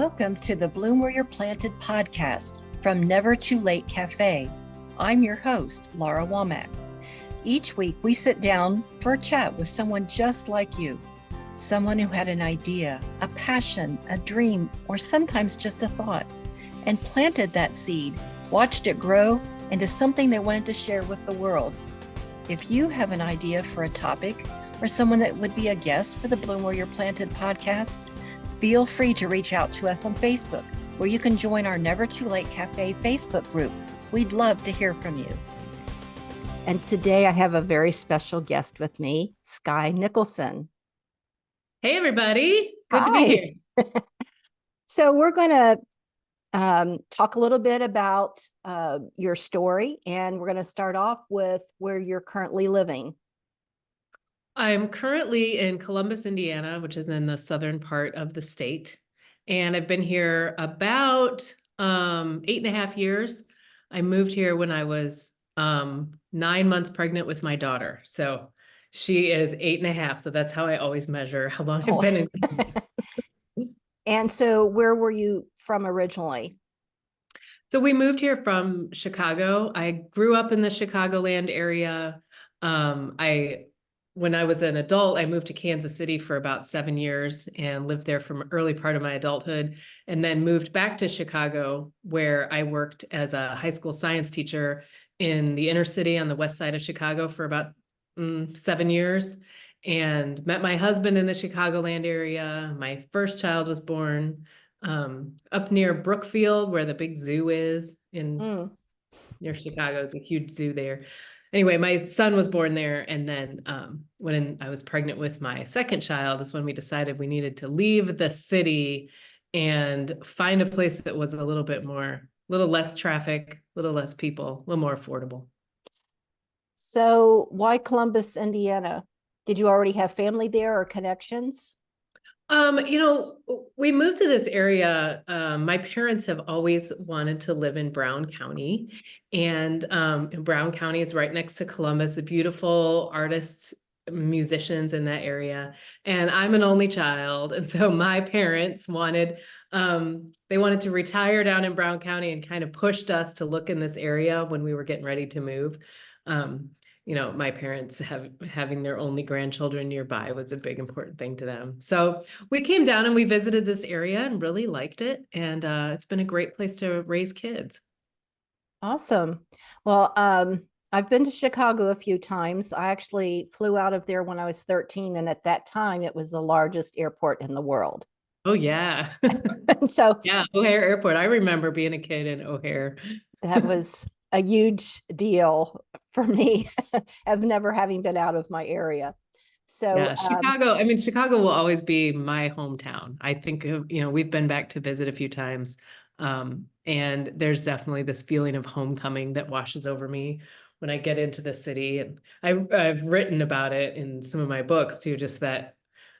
Welcome to the Bloom Where You're Planted podcast from Never Too Late Cafe. I'm your host, Laura Womack. Each week, we sit down for a chat with someone just like you, someone who had an idea, a passion, a dream, or sometimes just a thought, and planted that seed, watched it grow into something they wanted to share with the world. If you have an idea for a topic or someone that would be a guest for the Bloom Where You're Planted podcast, feel free to reach out to us on Facebook, where you can join our Never Too Late Cafe Facebook group. We'd love to hear from you. And today I have a very special guest with me, Skye Nicholson. Hey, everybody. Good to Hi. be here. So we're going to talk a little bit about your story, and we're going to start off with where you're currently living. I'm currently in Columbus, Indiana, which is in the southern part of the state. And I've been here about 8.5 years. I moved here when I was 9 months pregnant with my daughter. So she is 8.5. So that's how I always measure how long I've been in Columbus. And so where were you from originally? So we moved here from Chicago. I grew up in the Chicagoland area. When I was an adult, I moved to Kansas City for about 7 years and lived there from early part of my adulthood, and then moved back to Chicago, where I worked as a high school science teacher in the inner city on the west side of Chicago for about 7 years, and met my husband in the Chicagoland area. My first child was born up near Brookfield, where the big zoo is near Chicago. It's a huge zoo there. Anyway, my son was born there. And then when I was pregnant with my second child is when we decided we needed to leave the city and find a place that was a little less traffic, a little less people, a little more affordable. So why Columbus, Indiana? Did you already have family there or connections? We moved to this area. My parents have always wanted to live in Brown County, and Brown County is right next to Columbus, the beautiful artists, musicians in that area. And I'm an only child. And so my parents they wanted to retire down in Brown County and kind of pushed us to look in this area when we were getting ready to move. My parents having their only grandchildren nearby was a big important thing to them. So we came down and we visited this area and really liked it. And it's been a great place to raise kids. Awesome. Well, I've been to Chicago a few times. I actually flew out of there when I was 13. And at that time, it was the largest airport in the world. Oh, yeah. So yeah, O'Hare Airport. I remember being a kid in O'Hare. That was a huge deal for me of never having been out of my area. So yeah, Chicago will always be my hometown. I think, we've been back to visit a few times. And there's definitely this feeling of homecoming that washes over me when I get into the city. And I've written about it in some of my books too, just that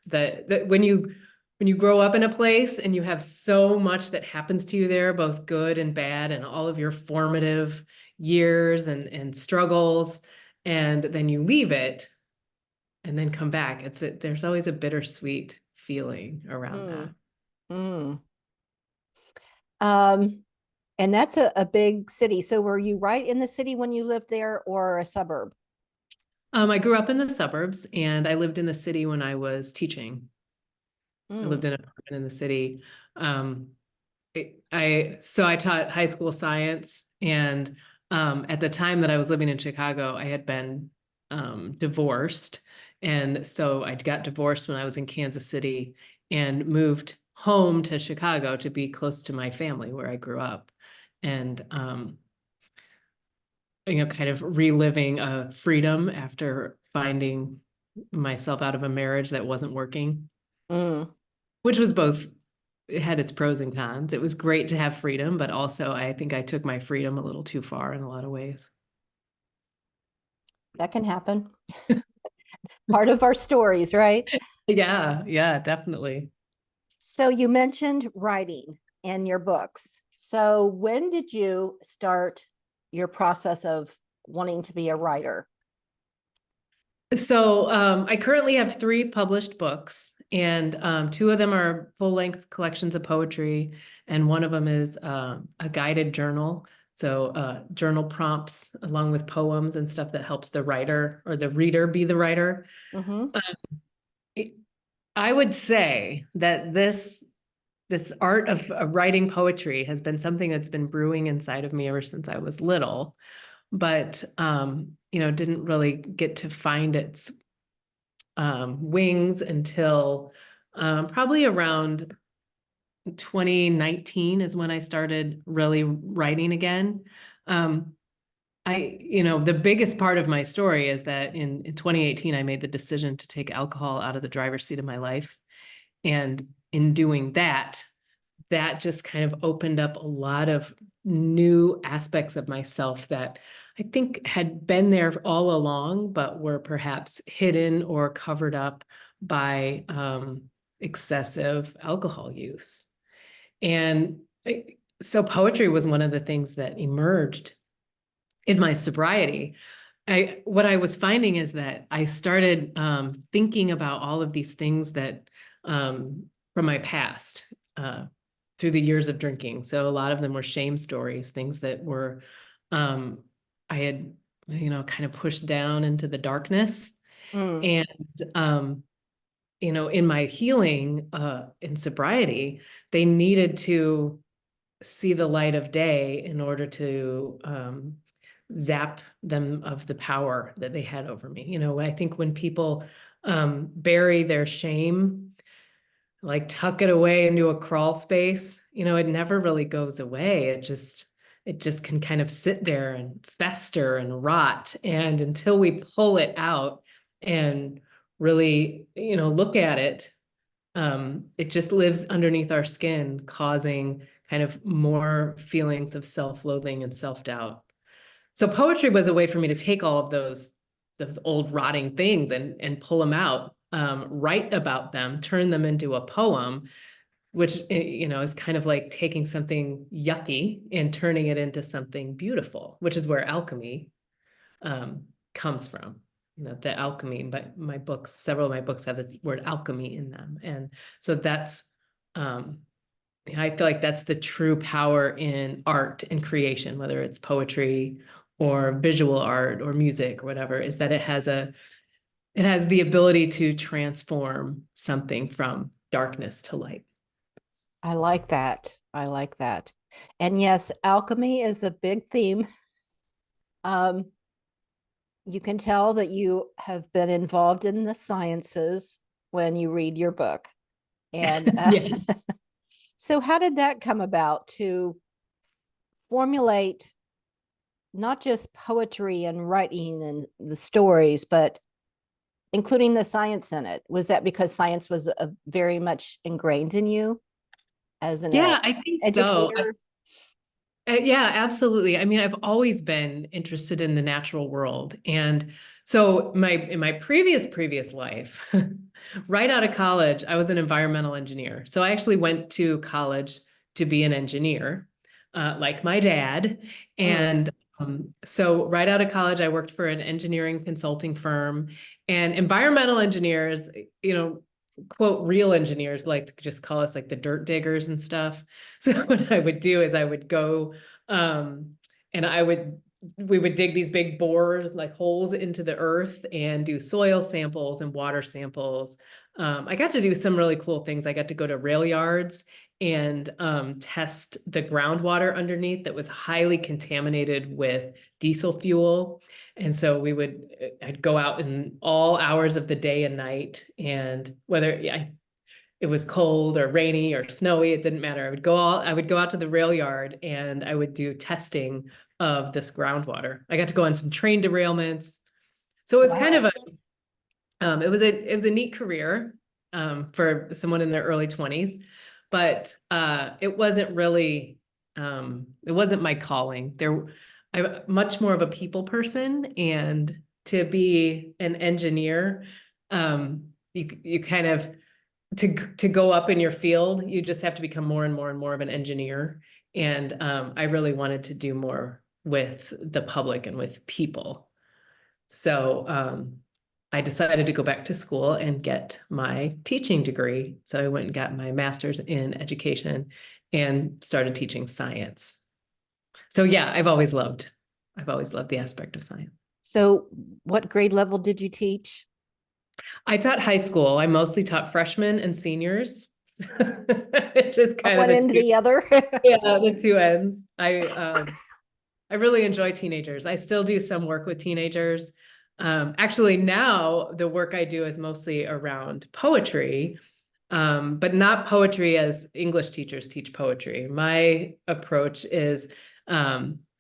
when you grow up in a place and you have so much that happens to you there, both good and bad, and all of your formative years and struggles, and then you leave it and then come back. There's always a bittersweet feeling around that. And that's a big city. So were you right in the city when you lived there, or a suburb? I grew up in the suburbs, and I lived in the city when I was teaching. I lived in an apartment in the city. I taught high school science, and at the time that I was living in Chicago, I had been divorced. And so I got divorced when I was in Kansas City and moved home to Chicago to be close to my family where I grew up. And, kind of reliving freedom after finding myself out of a marriage that wasn't working, which was it had its pros and cons. It was great to have freedom, but also I think I took my freedom a little too far in a lot of ways. That can happen. Part of our stories, right? Yeah, definitely. So you mentioned writing in your books. So when did you start your process of wanting to be a writer? So I currently have 3 published books, And two of them are full-length collections of poetry, and one of them is a guided journal. So journal prompts along with poems and stuff that helps the writer or the reader be the writer. Mm-hmm. I would say that this art of writing poetry has been something that's been brewing inside of me ever since I was little, but didn't really get to find its wings until probably around 2019 is when I started really writing again. The biggest part of my story is that in 2018, I made the decision to take alcohol out of the driver's seat of my life. And in doing that, that just kind of opened up a lot of new aspects of myself that I think had been there all along, but were perhaps hidden or covered up by excessive alcohol use. And so poetry was one of the things that emerged in my sobriety. What I was finding is that I started thinking about all of these things that from my past through the years of drinking. So a lot of them were shame stories, things that were I had kind of pushed down into the darkness. Mm. And in my healing in sobriety, they needed to see the light of day in order to zap them of the power that they had over me. I think when people bury their shame, like tuck it away into a crawl space, it never really goes away. It just can kind of sit there and fester and rot. And until we pull it out and really, look at it, it just lives underneath our skin, causing kind of more feelings of self-loathing and self-doubt. So poetry was a way for me to take all of those old rotting things and pull them out, write about them, turn them into a poem, which is kind of like taking something yucky and turning it into something beautiful, which is where alchemy comes from. The alchemy, but several of my books have the word alchemy in them. And so that's I feel like that's the true power in art and creation, whether it's poetry or visual art or music or whatever, is that it has the ability to transform something from darkness to light. I like that. I like that. And yes, alchemy is a big theme. You can tell that you have been involved in the sciences when you read your book. And Yeah. so how did that come about to formulate not just poetry and writing and the stories, but including the science in it? Was that because science was very much ingrained in you as an Yeah, I think so. educator? Yeah, absolutely. I mean, I've always been interested in the natural world. And so in my previous life, right out of college, I was an environmental engineer. So I actually went to college to be an engineer, like my dad. Mm. And so right out of college, I worked for an engineering consulting firm, and environmental engineers, quote, real engineers like to just call us like the dirt diggers and stuff. So what I would do is I would go and we would dig these big bores, like holes into the earth, and do soil samples and water samples. I got to do some really cool things. I got to go to rail yards and test the groundwater underneath that was highly contaminated with diesel fuel. And so I'd go out in all hours of the day and night, and whether it was cold or rainy or snowy, it didn't matter. I would go out to the rail yard and I would do testing of this groundwater. I got to go on some train derailments. So it was kind of Wow. it was a neat career for someone in their early 20s, but it wasn't really it wasn't my calling. I'm much more of a people person, and to be an engineer, you kind of to go up in your field, you just have to become more and more and more of an engineer. And I really wanted to do more with the public and with people. So I decided to go back to school and get my teaching degree. So I went and got my master's in education and started teaching science. So yeah, I've always loved the aspect of science. So what grade level did you teach? I taught high school. I mostly taught freshmen and seniors. It just kind of One end to the other. yeah, the two ends. I really enjoy teenagers. I still do some work with teenagers. Actually, now the work I do is mostly around poetry, but not poetry as English teachers teach poetry. My approach is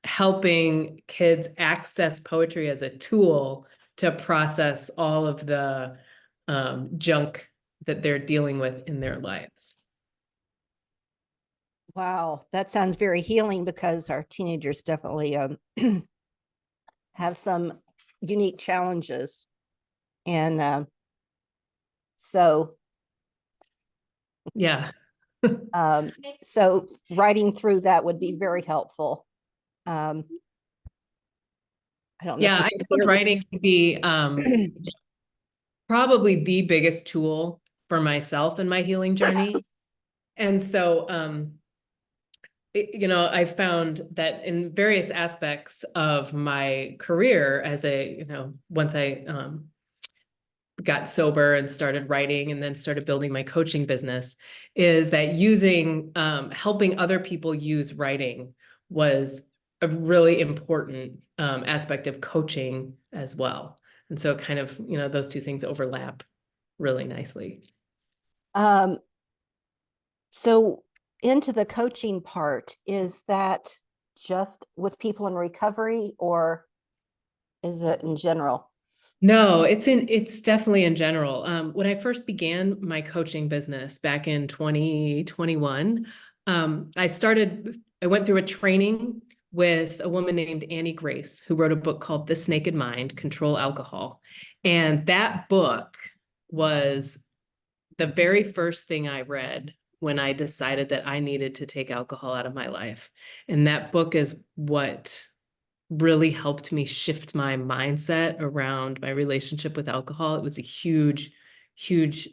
helping kids access poetry as a tool to process all of the junk that they're dealing with in their lives. Wow, that sounds very healing because our teenagers definitely have some unique challenges. And so Yeah. so writing through that would be very helpful. I don't know. Yeah, I found writing to be probably the biggest tool for myself in my healing journey. And so, I found that in various aspects of my career as once I got sober and started writing and then started building my coaching business, is that helping other people use writing was a really important aspect of coaching as well. And so kind of, those two things overlap really nicely. So into the coaching part, is that just with people in recovery or is it in general? No, it's definitely in general. When I first began my coaching business back in 2021, I went through a training with a woman named Annie Grace, who wrote a book called This Naked Mind, Control Alcohol. And that book was the very first thing I read when I decided that I needed to take alcohol out of my life. And that book is what really helped me shift my mindset around my relationship with alcohol. It was a huge, huge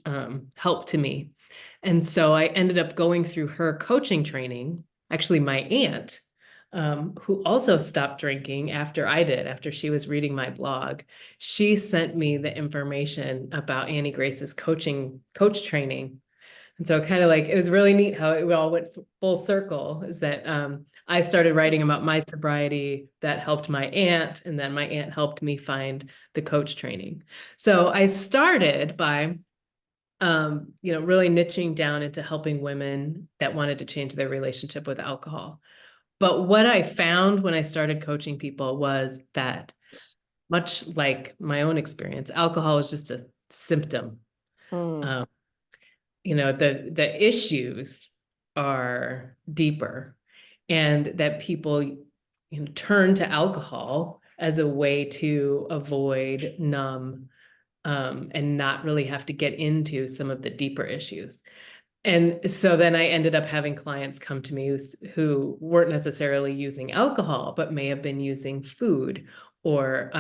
help to me. And so I ended up going through her coaching training. Actually, my aunt, who also stopped drinking after she was reading my blog, she sent me the information about Annie Grace's coach training. And so kind of like, it was really neat how it all went full circle, is that I started writing about my sobriety, that helped my aunt, and then my aunt helped me find the coach training. So I started by, really niching down into helping women that wanted to change their relationship with alcohol. But what I found when I started coaching people was that, much like my own experience, alcohol is just a symptom. Mm. The issues are deeper, and that people turn to alcohol as a way to avoid, numb, and not really have to get into some of the deeper issues. And so then I ended up having clients come to me who weren't necessarily using alcohol, but may have been using food or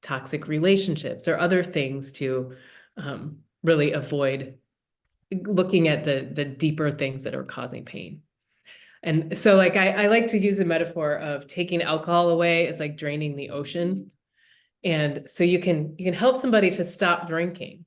toxic relationships or other things to really avoid looking at the deeper things that are causing pain. And so like I like to use the metaphor of taking alcohol away as like draining the ocean. And so you can help somebody to stop drinking,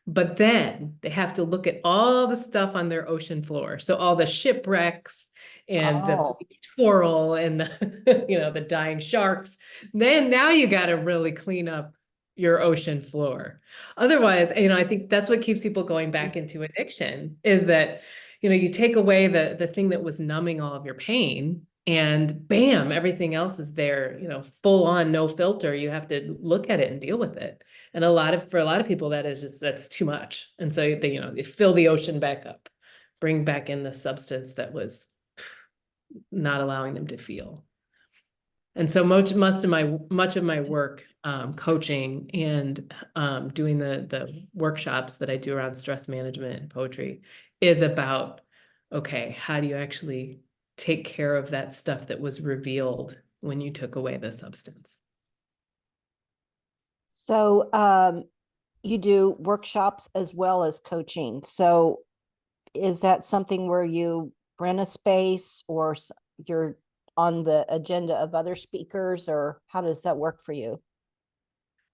but then they have to look at all the stuff on their ocean floor. So all the shipwrecks and the Oh. coral and the the dying sharks. Then now you got to really clean up your ocean floor. Otherwise, I think that's what keeps people going back into addiction, is that you take away the thing that was numbing all of your pain, and bam, everything else is there, full on, no filter. You have to look at it and deal with it. And for a lot of people, that's too much. And so they fill the ocean back up, bring back in the substance that was not allowing them to feel. And so much of my work, coaching and doing the workshops that I do around stress management and poetry, is about, okay, how do you actually take care of that stuff that was revealed when you took away the substance? So you do workshops as well as coaching. So is that something where you rent a space, or you're on the agenda of other speakers, or how does that work for you?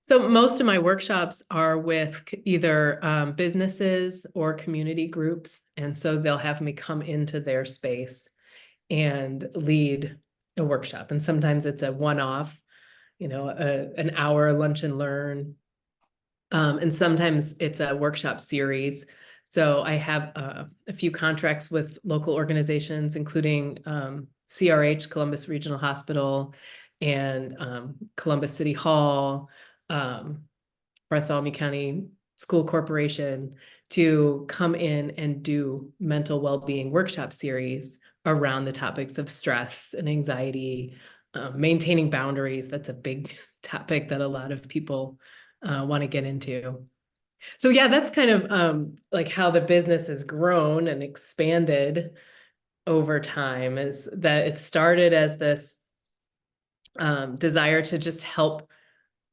So most of my workshops are with either businesses or community groups. And so they'll have me come into their space and lead a workshop. And sometimes it's a one-off, an hour lunch and learn. And sometimes it's a workshop series. So I have a few contracts with local organizations, including CRH, Columbus Regional Hospital, and Columbus City Hall, um, Bartholomew County School Corporation, to come in and do mental well-being workshop series around the topics of stress and anxiety, maintaining boundaries. That's a big topic that a lot of people want to get into. So yeah, that's kind of like how the business has grown and expanded over time, is that it started as this desire to just help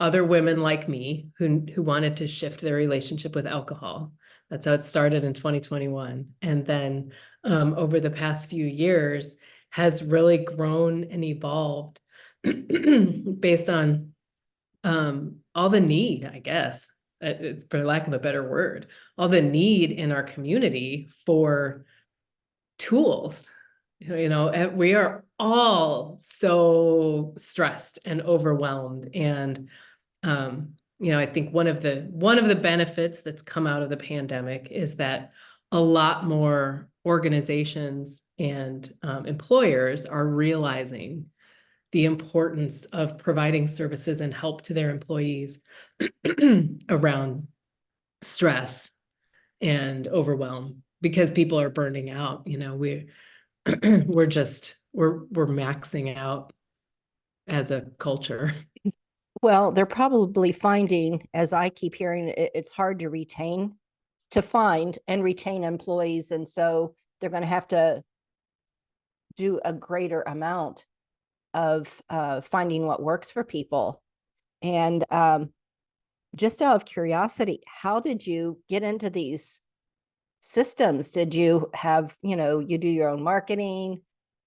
other women like me who wanted to shift their relationship with alcohol. That's how it started in 2021. And then over the past few years has really grown and evolved based on all the need, I guess, it's for lack of a better word, all the need in our community for tools. We are all so stressed and overwhelmed. And I think one of the benefits that's come out of the pandemic is that a lot more organizations and employers are realizing the importance of providing services and help to their employees around stress and overwhelm, because people are burning out. We're maxing out as a culture. Well, they're probably finding, as I keep hearing, it's hard to find and retain employees. And so they're going to have to do a greater amount of finding what works for people. And just out of curiosity, how did you get into these systems? Did you have, you do your own marketing,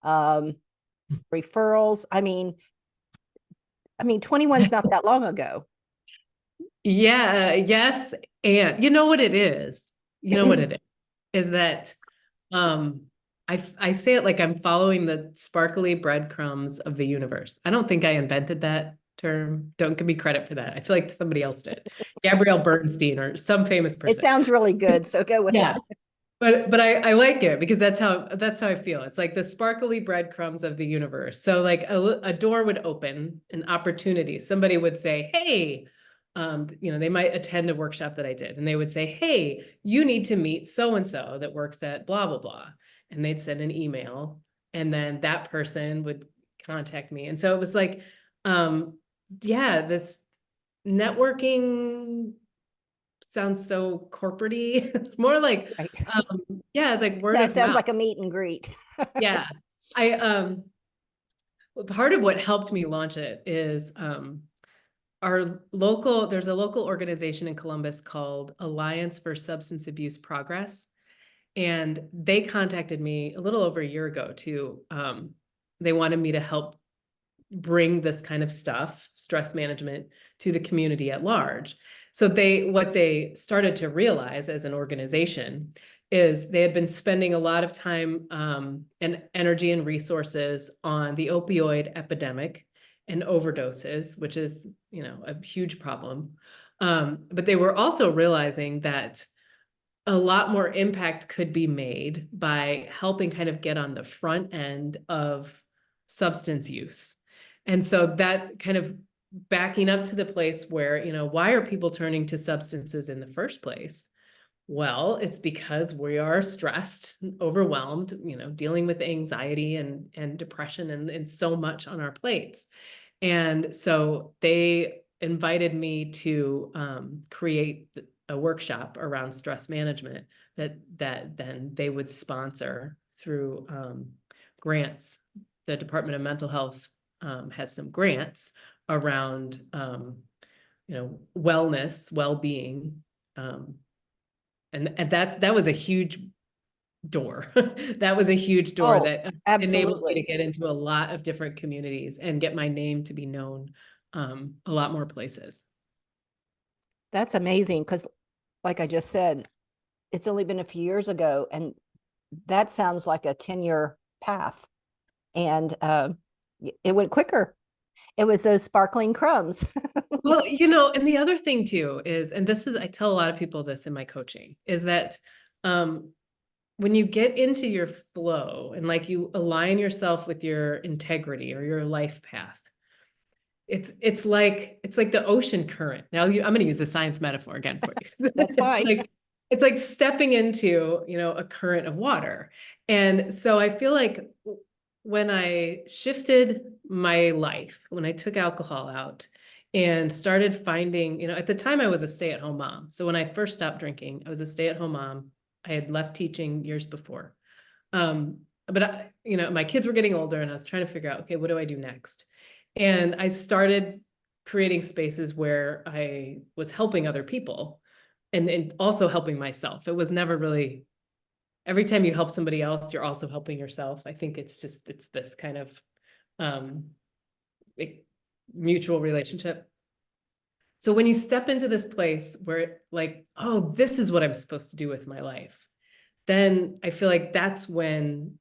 referrals? I mean, 21's not that long ago. Yeah, yes. And you know what it is? You know what it is that I say it like I'm following the sparkly breadcrumbs of the universe. I don't think I invented that term. Don't give me credit for that. I feel like somebody else did. Gabrielle Bernstein or some famous person. It sounds really good, so go with Yeah. it. But I like it because that's how I feel. It's like the sparkly breadcrumbs of the universe. So like a door would open, an opportunity. Somebody would say, "Hey," they might attend a workshop that I did, and they would say, "Hey, you need to meet so and so that works at blah blah blah," and they'd send an email, and then that person would contact me, and so it was like, yeah, this networking sounds so corporate-y. It's more like, Right. yeah, it's like word That of sounds mouth. like a meet and greet. Yeah. I part of what helped me launch it is there's a local organization in Columbus called Alliance for Substance Abuse Progress. And they contacted me a little over a year ago they wanted me to help bring this kind of stuff, stress management, to the community at large. So what they started to realize as an organization is they had been spending a lot of time and energy and resources on the opioid epidemic and overdoses, which is, a huge problem. But they were also realizing that a lot more impact could be made by helping kind of get on the front end of substance use. And so that kind of backing up to the place where, why are people turning to substances in the first place? Well, it's because we are stressed, overwhelmed, dealing with anxiety and depression and so much on our plates. And so they invited me to create a workshop around stress management that then they would sponsor through grants. The Department of Mental Health has some grants around wellness, well-being. And that was a huge door. That was a huge door Oh, that enabled me to absolutely. get into a lot of different communities and get my name to be known a lot more places. That's amazing because, like I just said, it's only been a few years ago, and that sounds like a 10-year path. And it went quicker. It was those sparkling crumbs. Well, and the other thing too is, and this is, I tell a lot of people this in my coaching, is that when you get into your flow and like you align yourself with your integrity or your life path, it's like the ocean current. Now I'm going to use a science metaphor again for you. That's fine. It's like stepping into, a current of water. And so I feel like when I shifted my life, when I took alcohol out and started finding, at the time I was a stay-at-home mom. So when I first stopped drinking, I was a stay-at-home mom. I had left teaching years before. But my kids were getting older and I was trying to figure out, okay, what do I do next? And I started creating spaces where I was helping other people and also helping myself. It was never really, every time you help somebody else, you're also helping yourself. I think it's this kind of mutual relationship. So when you step into this place where like, oh, this is what I'm supposed to do with my life, then I feel like that's when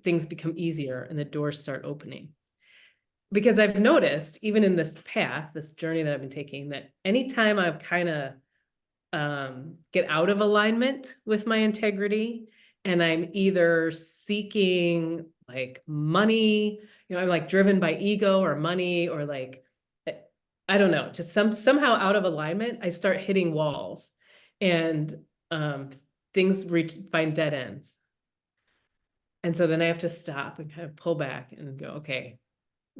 things become easier and the doors start opening. Because I've noticed, even in this path, this journey that I've been taking, that anytime I've kind of get out of alignment with my integrity, and I'm either seeking like money, I'm like driven by ego or money, or like, I don't know, just somehow out of alignment, I start hitting walls and things find dead ends. And so then I have to stop and kind of pull back and go, okay,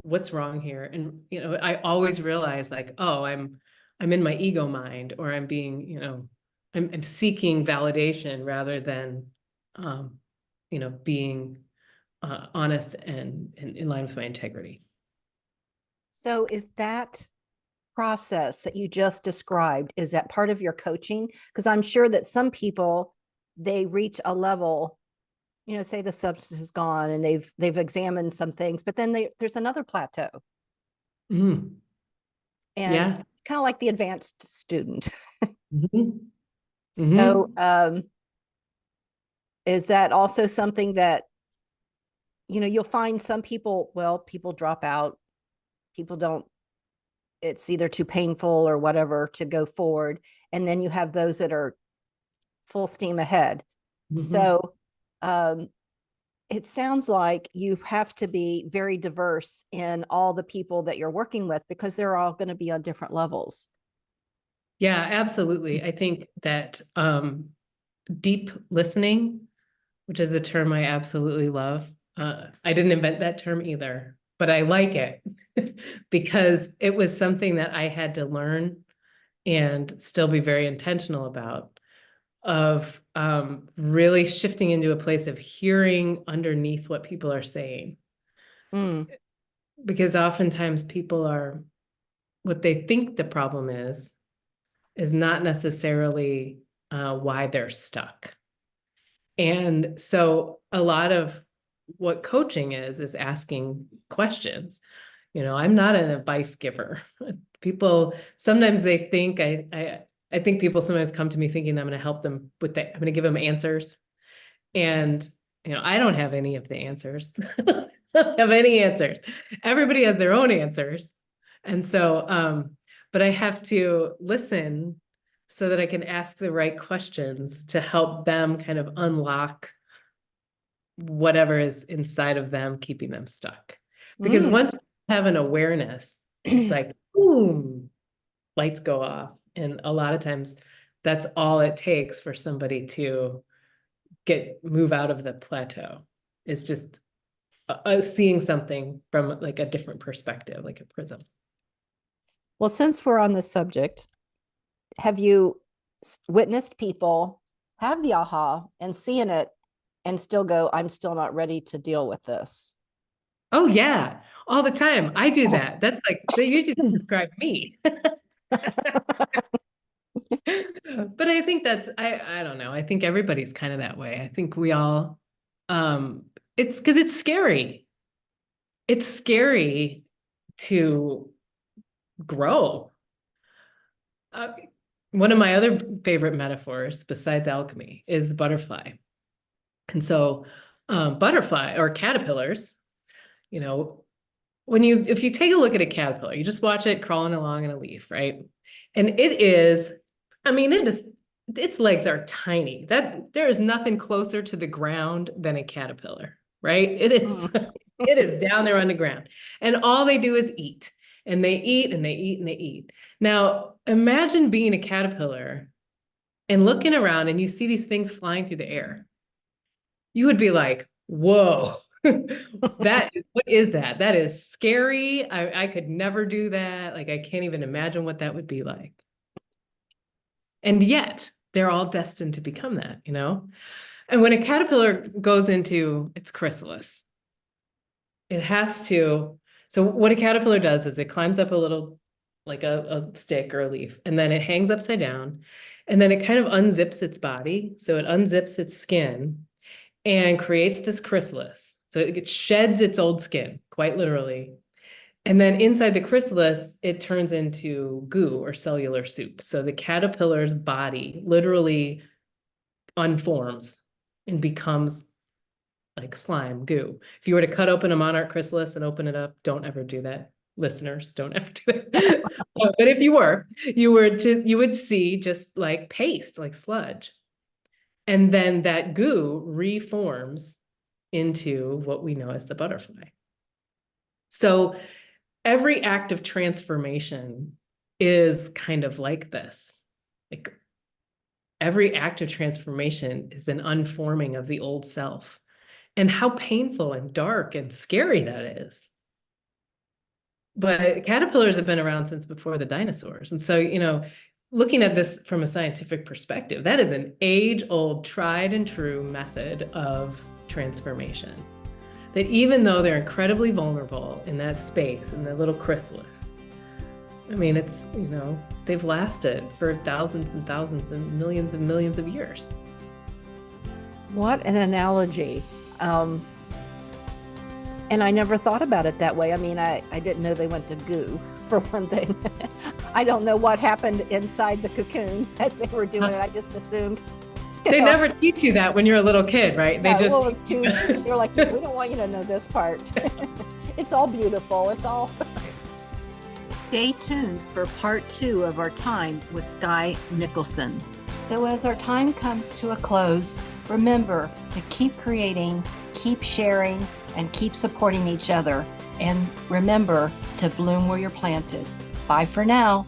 what's wrong here? And, I always realize like, oh, I'm in my ego mind, or I'm being, I'm seeking validation rather than, being honest and in line with my integrity. So is that process that you just described, is that part of your coaching? Because I'm sure that some people, they reach a level, say the substance is gone and they've examined some things, but then there's another plateau. Mm. And Yeah. kind of like the advanced student. Mm-hmm. So is that also something that, you'll find some people, people drop out, people don't, it's either too painful or whatever to go forward. And then you have those that are full steam ahead. Mm-hmm. So it sounds like you have to be very diverse in all the people that you're working with, because they're all going to be on different levels. Yeah, absolutely. I think that deep listening, which is a term I absolutely love. I didn't invent that term either, but I like it because it was something that I had to learn and still be very intentional about, of really shifting into a place of hearing underneath what people are saying. Because oftentimes people are, what they think the problem is not necessarily why they're stuck. And so a lot of what coaching is asking questions. I'm not an advice giver. People, sometimes they think, I think people sometimes come to me thinking I'm going to help them with that. I'm going to give them answers. And, I don't have any of the answers. I don't have any answers. Everybody has their own answers. And so, but I have to listen so that I can ask the right questions to help them kind of unlock whatever is inside of them, keeping them stuck. Because once you have an awareness, it's like, boom, lights go off. And a lot of times that's all it takes for somebody to move out of the plateau, is just seeing something from like a different perspective, like a prism. Well, since we're on this subject, have you witnessed people have the aha and seeing it and still go, I'm still not ready to deal with this? Oh yeah, all the time. I do that. That's like, you just describe me. But I think I don't know. I think everybody's kind of that way. I think we all, it's because it's scary. It's scary to grow. One of my other favorite metaphors besides alchemy is the butterfly. And so, butterfly or caterpillars, you know, if you take a look at a caterpillar, you just watch it crawling along in a leaf, right? And its legs are tiny. There is nothing closer to the ground than a caterpillar, right? It is, it is down there on the ground. And all they do is eat. And they eat and they eat and they eat. Now, imagine being a caterpillar and looking around and you see these things flying through the air. You would be like, whoa, what is that? That is scary. I could never do that. Like, I can't even imagine what that would be like. And yet they're all destined to become that, you know? And when a caterpillar goes into its chrysalis, it has to, so what a caterpillar does is it climbs up a little, like a stick or a leaf, and then it hangs upside down, and then it kind of unzips its body. So it unzips its skin and creates this chrysalis. So it sheds its old skin, quite literally. And then inside the chrysalis, it turns into goo or cellular soup. So the caterpillar's body literally unforms and becomes like slime, goo. If you were to cut open a monarch chrysalis and open it up, don't ever do that. Listeners, don't ever do it. But if you would see just like paste, like sludge. And then that goo reforms into what we know as the butterfly. So every act of transformation is kind of like this. Like every act of transformation is an unforming of the old self. And how painful and dark and scary that is. But caterpillars have been around since before the dinosaurs. And so, you know, looking at this from a scientific perspective, that is an age-old, tried and true method of transformation. That even though they're incredibly vulnerable in that space, in the little chrysalis, I mean, it's, you know, they've lasted for thousands and thousands and millions of years. What an analogy. And I never thought about it that way. I mean, I didn't know they went to goo, for one thing. I don't know what happened inside the cocoon as they were doing it. I just assumed. They never teach you that when you're a little kid, right? They just well, it's too, they're like, we don't want you to know this part. It's all beautiful. It's all. Stay tuned for part 2 of our time with Skye Nicholson. So as our time comes to a close, remember to keep creating, keep sharing, and keep supporting each other. And remember to bloom where you're planted. Bye for now.